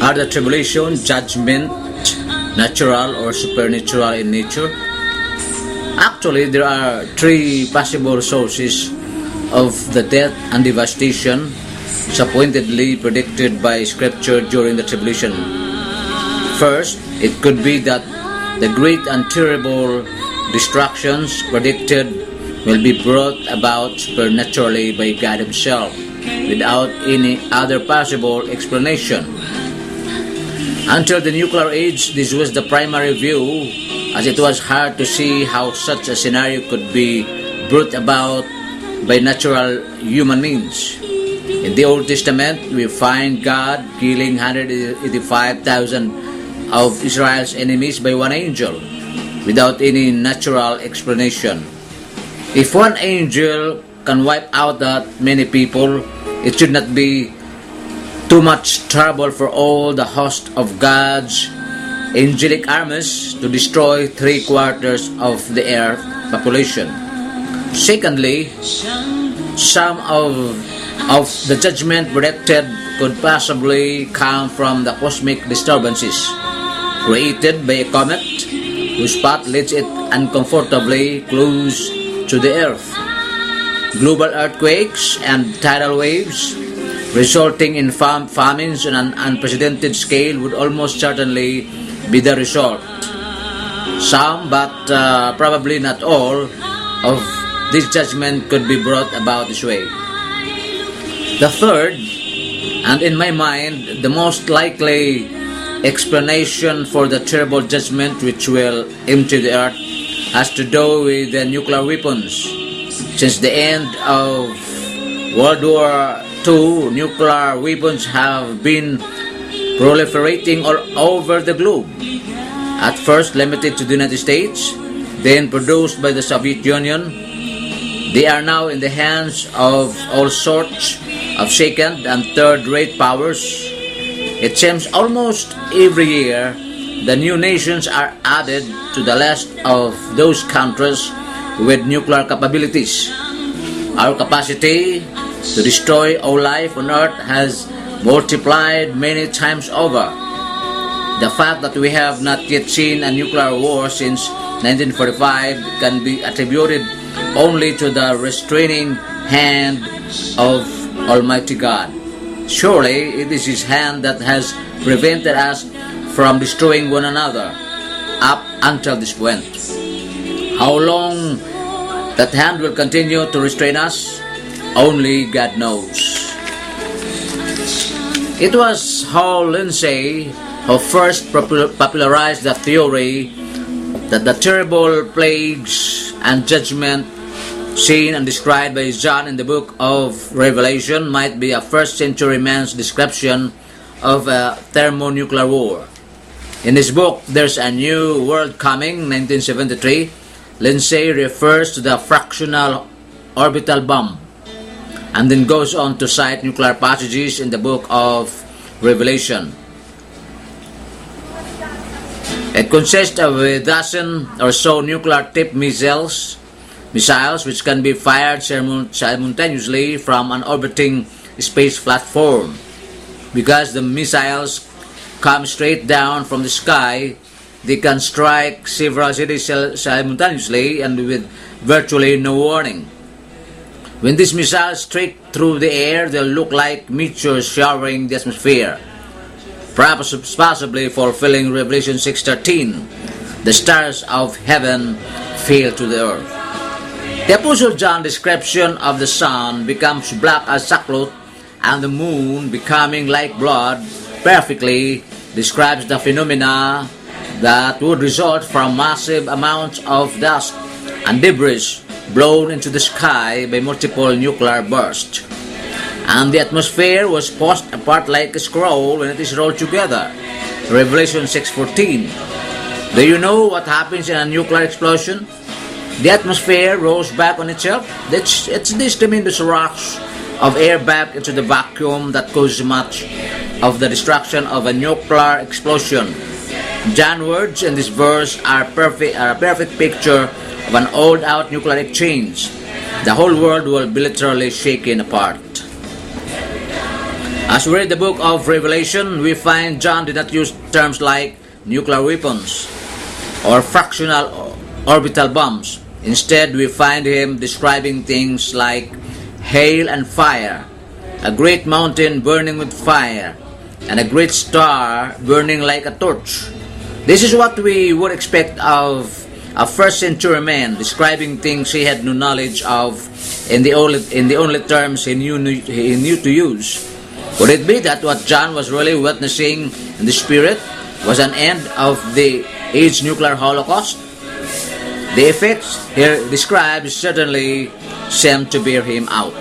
Are the tribulation, judgment, natural or supernatural in nature? Actually, there are three possible sources of the death and devastation pointedly predicted by Scripture during the tribulation. First, it could be that the great and terrible destructions predicted will be brought about supernaturally by God Himself, without any other possible explanation. Until the nuclear age, this was the primary view, as it was hard to see how such a scenario could be brought about by natural human means. In the Old Testament, we find God killing 185,000 of Israel's enemies by one angel, without any natural explanation. If one angel can wipe out that many people, it should not be too much trouble for all the host of God's angelic armies to destroy 3/4 of the earth population. Secondly, some of the judgment predicted could possibly come from the cosmic disturbances created by a comet whose path leads it uncomfortably close to the earth. Global earthquakes and tidal waves resulting in famines on an unprecedented scale would almost certainly be the result. Some, but probably not all, of this judgment could be brought about this way. The third, and in my mind, the most likely explanation for the terrible judgment which will empty the earth has to do with the nuclear weapons. Since the end of World War II, nuclear weapons have been proliferating all over the globe. At first limited to the United States, then produced by the Soviet Union, they are now in the hands of all sorts of second and third-rate powers. It seems almost every year the new nations are added to the list of those countries with nuclear capabilities. Our capacity to destroy all life on earth has multiplied many times over. The fact that we have not yet seen a nuclear war since 1945 can be attributed only to the restraining hand of Almighty God. Surely it is His hand that has prevented us from destroying one another up until this point. How long that hand will continue to restrain us, only God knows. It was Hal Lindsey who first popularized the theory that the terrible plagues and judgment seen and described by John in the book of Revelation might be a first-century man's description of a thermonuclear war. In his book, There's a New World Coming, 1973, Lindsey refers to the fractional orbital bomb, and then goes on to cite nuclear passages in the book of Revelation. It consists of a dozen or so nuclear-tipped missiles which can be fired simultaneously from an orbiting space platform. Because the missiles come straight down from the sky, they can strike several cities simultaneously and with virtually no warning. When these missiles strike through the air, they'll look like meteors showering the atmosphere, possibly fulfilling Revelation 6:13. The stars of heaven fell to the earth. The Apostle John's description of the sun becomes black as sackcloth and the moon becoming like blood perfectly describes the phenomena that would result from massive amounts of dust and debris blown into the sky by multiple nuclear bursts. And the atmosphere was pushed apart like a scroll when it is rolled together. Revelation 6:14. Do you know what happens in a nuclear explosion? The atmosphere rolls back on itself. It's these tremendous rocks of air back into the vacuum that causes much of the destruction of a nuclear explosion. John's words in this verse are a perfect picture of an all-out nuclear exchange. The whole world will be literally shaken apart. As we read the book of Revelation, we find John did not use terms like nuclear weapons or fractional orbital bombs. Instead, we find him describing things like hail and fire, a great mountain burning with fire, and a great star burning like a torch. This is what we would expect of a first century man describing things he had no knowledge of in the only terms he knew to use. Could it be that what John was really witnessing in the spirit was an end of the age nuclear holocaust? The effects here described certainly seem to bear him out.